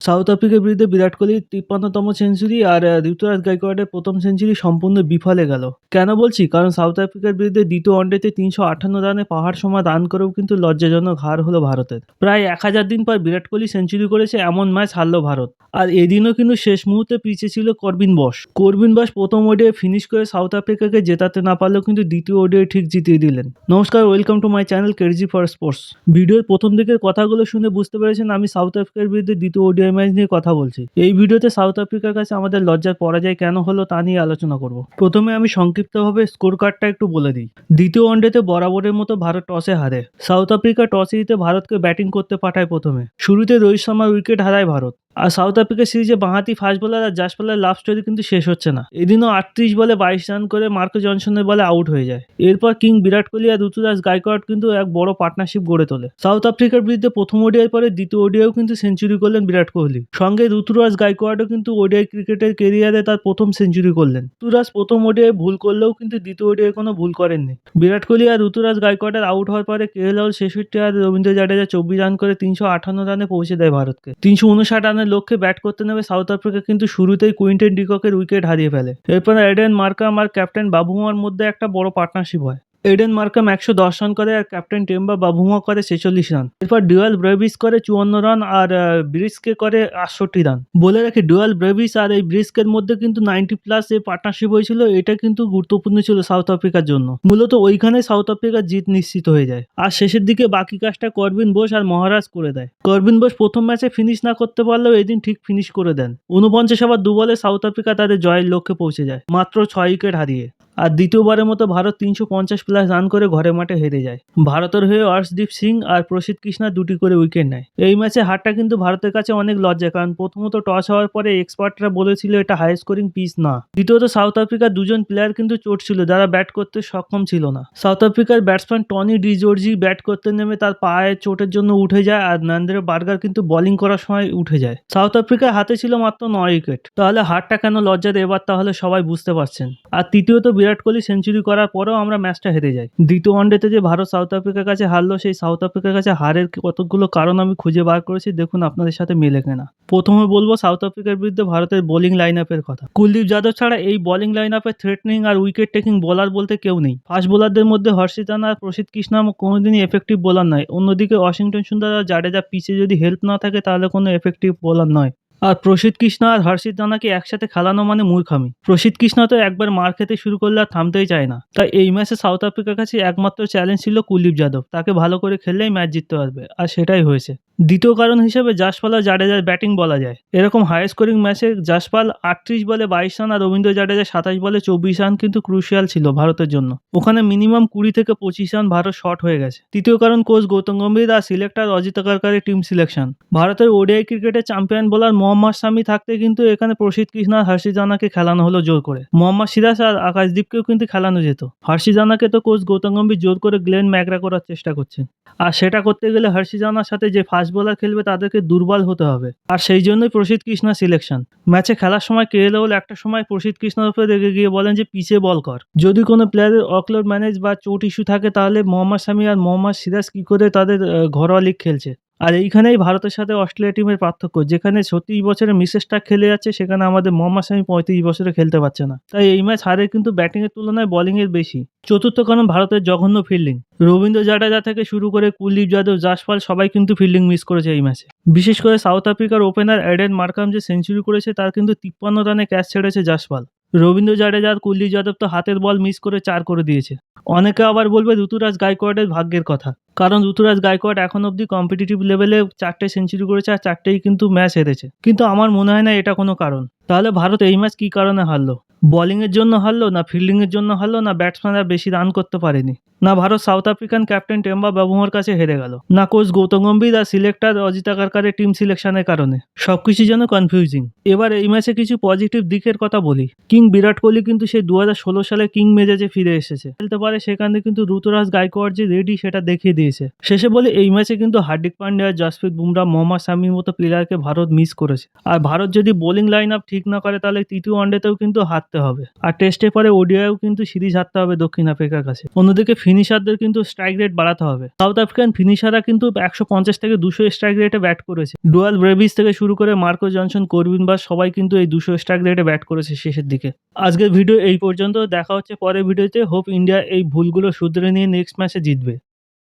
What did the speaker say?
South আফ্রিকার বিরুদ্ধে বিরাট কোহলির ৫৩তম সেঞ্চুরি আর ঋতুরাজ গাইকোয়াড়ের প্রথম সেঞ্চুরি সম্পূর্ণ বিফলে গেল। কেন বলছি? কারণ সাউথ আফ্রিকার বিরুদ্ধে দ্বিতীয় ওয়ানডেতে ৩৫৮ রানে পাহাড় সমান রান করেও কিন্তু লজ্জাজনক হার হলো ভারতের। প্রায় ১০০০ দিন পর বিরাট কোহলি সেঞ্চুরি করেছে এমন ম্যাচ হারল ভারত। আর এদিনও কিন্তু শেষ মুহূর্তে পিছিয়ে ছিল করবিন বস। করবিন বস প্রথম ওডিআই ফিনিশ করে সাউথ আফ্রিকাকে জেতাতে না পারলেও কিন্তু দ্বিতীয় ওডিআই ঠিক জিতিয়ে দিলেন। নমস্কার, welcome to my channel KG for sports. ভিডিওর প্রথম দিকের কথাগুলো শুনে বুঝতে পেরেছেন আমি সাউথ আফ্রিকার বিরুদ্ধে দ্বিতীয় ওডিআই ম্যাচ নিয়ে কথা বলছি। এই ভিডিওতে সাউথ আফ্রিকার কাছে আমাদের লজ্জার পরাজয় কেন হলো তা নিয়ে আলোচনা করব। প্রথমে আমি সংক্ষিপ্তভাবে স্কোর কার্ডটা একটু বলে দিই। দ্বিতীয় ওয়ানডেতে বরাবরের মতো ভারত টসে হারে। সাউথ আফ্রিকা টসে জিতে ভারতকে ব্যাটিং করতে পাঠায় প্রথমে। শুরুতে রোহিত শর্মার উইকেট হারায় ভারত। আর সাউথ আফ্রিকা সিরিজে বাঁহাতি ফাস্ট বোলার আর জাসপালের লাভ স্টোরি কিন্তু শেষ হচ্ছে না। এদিনও ৩৮ বলে ২২ রান করে মার্কো জনসনের বলে আউট হয়ে যায়। এরপর কিং বিরাট কোহলি আর ঋতুরাজ গাইকোয়াড় কিন্তু এক বড় পার্টনারশিপ গড়ে তোলে। সাউথ আফ্রিকার বিরুদ্ধে প্রথম ওডিআই পরে দ্বিতীয় ওডিআইও কিন্তু সেঞ্চুরি করলেন বিরাট কোহলি। সঙ্গে ঋতুরাজ গাইকোয়াড়ও কিন্তু ওডিআই ক্রিকেটের কেরিয়ারে তার প্রথম সেঞ্চুরি করলেন। ঋতুরাজ প্রথম ওডিআই ভুল করলেও কিন্তু দ্বিতীয় ওডিআই কোনো ভুল করেননি। বিরাট কোহলি আর ঋতুরাজ গাইকোয়াড়ের আউট হওয়ার পরে কেএল রাহুল ৬৬ আর রবীন্দ্র জাডেজা ২৪ রান করে ৩৫৮ রানে পৌঁছে দেয় ভারতকে। ৩৫৯ রানের লক্ষ্যে ব্যাট করতে নেমে সাউথ আফ্রিকা কিন্তু শুরুতেই কুইন্টন ডিককের উইকেট হারিয়ে ফেলে। এরপর এডেন মার্কাম আর ক্যাপ্টেন বাবুমার মধ্যে একটা বড় পার্টনারশিপ হয়। এডেন মার্কাম ১১০ রান করে আর ক্যাপ্টেন টেম্বা বাবুমা করে ৪৬ রান। এরপর ডুয়াল ব্রেভিস করে ৫৪ রান আর ব্রিস্কে করে ৬৮ রান। বলে রাখি, ডুয়াল ব্রেভিস আর এই ব্রিস্কের মধ্যে কিন্তু 90+ যে পার্টনারশিপ হয়েছিল এটা কিন্তু গুরুত্বপূর্ণ ছিল সাউথ আফ্রিকার জন্য। মূলত ওইখানে সাউথ আফ্রিকার জিত নিশ্চিত হয়ে যায়। আর শেষের দিকে বাকি কাজটা করবিন বোস আর মহারাজ করে দেয়। করবিন বোস প্রথম ম্যাচে ফিনিশ না করতে পারলেও এদিন ঠিক ফিনিশ করে দেন। ৪৯ ওভার ২ বলে সাউথ আফ্রিকা তাদের জয়ের লক্ষ্যে পৌঁছে যায় মাত্র ৬ উইকেট হারিয়ে। আর দ্বিতীয়বারের মতো ভারত ৩৫০+ রান করে ঘরের মাঠে হেরে যায়। ভারতের হয়ে অর্শদীপ সিং আর প্রসিদ্ধ কৃষ্ণা দুটি করে উইকেট নেয়। এই ম্যাচে হারটা কিন্তু ভারতের কাছে অনেক লজ্জা, কারণ প্রথমত টস হওয়ার পরে এক্সপার্টরা বলেছিল এটা হাই স্কোরিং পিচ না। দ্বিতীয়ত সাউথ আফ্রিকার দুজন প্লেয়ার কিন্তু চোট ছিল যারা ব্যাট করতে সক্ষম ছিল না। সাউথ আফ্রিকার ব্যাটসম্যান টনি ডিজর্জি ব্যাট করতে নেমে তার পায়ে চোটের জন্য উঠে যায় আর ন্যান্দ্রে বার্গার কিন্তু বোলিং করার সময় উঠে যায়। সাউথ আফ্রিকার হাতে ছিল মাত্র ৯ উইকেট। তাহলে হারটা কেন লজ্জার এবার তাহলে সবাই বুঝতে পারছেন। আর তৃতীয়ত বিরাট কোহলি সেঞ্চুরি করার পরেও আমরা ম্যাচটা হেরে যাই। দ্বিতীয় ওয়ানডেতে যে ভারত সাউথ আফ্রিকার কাছে হারলো, সেই সাউথ আফ্রিকার কাছে হারের কতগুলো কারণ আমি খুঁজে বার করেছি, দেখুন আপনাদের সাথে মেলে কিনা। প্রথমে বলবো সাউথ আফ্রিকার বিরুদ্ধে ভারতের বোলিং লাইন আপের কথা। কুলদীপ যাদব ছাড়া এই বোলিং লাইন আপে থ্রেটনিং আর উইকেট টেকিং বোলার বলতে কেউ নেই। ফাস্ট বোলারদের মধ্যে হর্ষিত রানা আর প্রসিদ্ধ কৃষ্ণা কোনোদিনই এফেক্টিভ বোলার নয়। অন্যদিকে ওয়াশিংটন সুন্দর আর জাডেজা পিচে যদি হেল্প না থাকে তাহলে কোনো এফেক্টিভ বোলার নয়। আর প্রসিদ্ধ কৃষ্ণা আর হর্ষিত রানাকে একসাথে খেলানো মানে মূর্খামি। প্রসিদ্ধ কৃষ্ণা তো একবার মার খেতে শুরু করলে আর থামতেই চায় না। তাই এই ম্যাচে সাউথ আফ্রিকার কাছে একমাত্র চ্যালেঞ্জ ছিল কুলদীপ যাদব। তাকে ভালো করে খেললেই ম্যাচ জিততে পারবে, আর সেটাই হয়েছে। দ্বিতীয় কারণ হিসেবে জাসপাল আর জাডেজার ব্যাটিং বলা যায়। এরকম হাই স্কোরিং ম্যাচে জাসপাল ৩৮ বলে ২২ রান আর রবীন্দ্র জাডেজা ২৭ বলে ২৪ রান কিন্তু ক্রুশিয়াল ছিল ভারতের জন্য। ওখানে মিনিমাম ২০ থেকে ২৫ রান ভারত শর্ট হয়ে গেছে। তৃতীয় কারণ কোচ গৌতম গম্ভীর আর সিলেক্টর অজিত আগারকারের টিম সিলেকশন। ভারতের ওডিআই ক্রিকেটের চ্যাম্পিয়ন বোলার মোহাম্মদ শামি থাকতে কিন্তু এখানে প্রসিদ্ধ কৃষ্ণা আর হর্ষিত রানাকে খেলানো হলো জোর করে। মোহাম্মদ সিরাজ আর আকাশদীপকেও কিন্তু খেলানো যেত। হর্ষিত রানাকে তো কোচ গৌতম গম্ভীর জোর করে গ্লেন ম্যাকগ্রা করার চেষ্টা করছেন। আর সেটা করতে গেলে হর্ষিত রানার সাথে যে ফাস্ট বোলার খেলবে তাদেরকে দুর্বল হতে হবে। আর সেই জন্যই প্রসিদ্ধ কৃষ্ণা সিলেকশন। ম্যাচে খেলার সময় কেএল রাহুল একটা সময় প্রসিদ্ধ কৃষ্ণার উপরে রেগে গিয়ে বলেন যে পিছে বল কর। যদি কোনো প্লেয়ারের ওয়ার্কলোড ম্যানেজ বা চোট ইস্যু থাকে তাহলে মোহাম্মদ শামি আর মোহাম্মদ সিরাজ কি করে তাদের ঘরোয়া লিগ খেলছে। আর এইখানেই ভারতের সাথে অস্ট্রেলিয়া টিমের পার্থক্য। যেখানে ৩৬ বছরের মিসেস স্টার্ক খেলে যাচ্ছে, সেখানে আমাদের মোহাম্মদ শামি ৩৫ বছরে খেলতে পারছে না। তাই এই ম্যাচ হারে কিন্তু ব্যাটিংয়ের তুলনায় বোলিংয়ের বেশি। চতুর্থ কারণ ভারতের জঘন্য ফিল্ডিং। রবীন্দ্র জাডেজা থেকে শুরু করে কুলদীপ যাদব, জাসপাল সবাই কিন্তু ফিল্ডিং মিস করেছে এই ম্যাচে। বিশেষ করে সাউথ আফ্রিকার ওপেনার এডেন মার্কাম যে সেঞ্চুরি করেছে তার কিন্তু ৫৩ রানে ক্যাচ ছেড়েছে জাসপাল। রবীন্দ্র জাডেজা আর কুলদীপ যাদব তো হাতের বল মিস করে ৪ করে দিয়েছে। অনেকে আবার বলবে ঋতুরাজ গাইকোয়াড়ের ভাগ্যের কথা, কারণ ঋতুরাজ গাইকোয়াড় এখন অব্দি কম্পিটিটিভ লেভেলে ৪টে সেঞ্চুরি করেছে আর ৪টেই কিন্তু ম্যাচ হেরেছে। কিন্তু আমার মনে হয় না এটা কোনো কারণ। তাহলে ভারত এই ম্যাচ কী কারণে হারলো? বোলিংয়ের জন্য হারলো, না ফিল্ডিংয়ের জন্য হারলো, না ব্যাটসম্যানরা বেশি রান করতে পারেনি, না Bharat South African captain Temba বাবুমার কাছে হেরে গেল, না কোচ গৌতম গম্ভীর আর সিলেক্টর অজিত আগারকারের টিম সিলেকশনের কারণে। সবকিছু যেন কনফিউজিং। এবার এই ম্যাচে কিছু পজিটিভ দিকের কথা বলি। কিং বিরাট কোহলি কিন্তু সেই ২০১৬ সালে কিং মেজাজে ফিরে এসেছে। খেলতে পারে সেখানে কিন্তু ঋতুরাজ গাইকোয়াড় যে রেডি সেটা দেখিয়ে দিয়েছে। শেষে বলে এই ম্যাচে কিন্তু হার্দিক পান্ডিয়া, জসপ্রীত বুমরা, মোহাম্মদ শামির মতো প্লেয়ারকে ভারত মিস করেছে। আর ভারত যদি বোলিং লাইন আপ ঠিক না করে তাহলে তৃতীয় ওয়ানডেতেও কিন্তু হারতে রাখতে হবে। আর টেস্টের পরে ওডিআইও কিন্তু সিরিজ হারতে হবে দক্ষিণ আফ্রিকার কাছে। অন্যদিকে ফিনিশারদের কিন্তু স্ট্রাইক রেট বাড়াতে হবে। সাউথ আফ্রিকান ফিনিশাররা কিন্তু 150 থেকে 200 স্ট্রাইক রেটে ব্যাট করেছে। ডুয়াল ব্রেভিস থেকে শুরু করে মার্কো জনসন, করবিন বাস সবাই কিন্তু এই 200 স্ট্রাইক রেটে ব্যাট করেছে শেষের দিকে। আজকের ভিডিও এই পর্যন্ত। দেখা হচ্ছে পরের ভিডিওতে। হোপ ইন্ডিয়া এই ভুলগুলো শুধরে নিয়ে নেক্সট ম্যাচে জিতবে।